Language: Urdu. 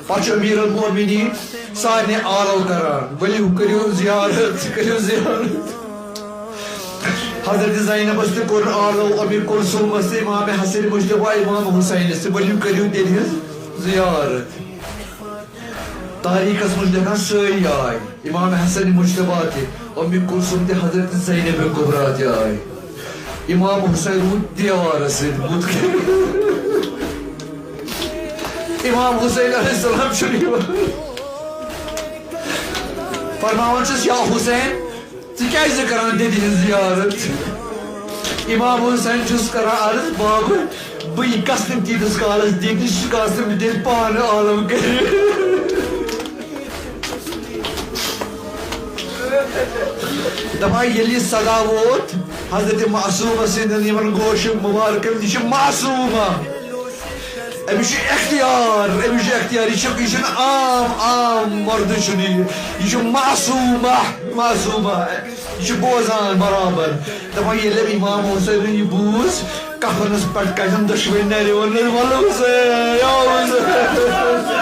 پچ امیر المومنین سارے آلو کران ؤلِو کٔرِو زیارت کٔرِو زیارت حضرت زینبس تہِ کوٚر آلو امیر کلثومس تہِ امام حسن مجتبیٰ امام حسینس تہِ ؤلِو کٔرِو تیٚلہِ زیارت تاریخس منٛز لیکھان سٲری آے امام حسن مجتبیٰ تہِ امیر کلثوم تہِ حضرت زینب کبریٰ تہِ آے امام حسین روٗد دیوارس سۭتۍ بُتھ کٔنۍ امام حسین علیہ السلام چھُنہٕ یِوان فرماوان چھُس یا حسین ژٕ کیٛازِ کران دِدِ ہٕنٛز زیارت امام حسین چھُس کران عرض بابا بہٕ گژھٕ نہٕ تیٖتِس کالس دِنہِ سُہ گژھٕ نہٕ بہٕ تیٚلہِ پانہٕ عالم کٔرِتھ دپان ییٚلہِ یہِ صدا ووت حضرت معصوٗمہ سٕنٛدٮ۪ن یِمن گوشن مُبارکن یہِ چھِ معصوٗمہ أمِس چھُ اختیار أمِس چھُ اختیار یہِ چھُنہٕ عام مردٕ چھُنہٕ یہِ چھُ معصوٗمہ معصوٗمہ یہِ چھُ بوزان برابر دپان ییٚلہِ امام حسینن یہِ بوٗز کفنس پٮ۪ٹھ کتٮ۪ن دۄشوٕنی نرِ ووٚن ولہٕ حسین یا حسین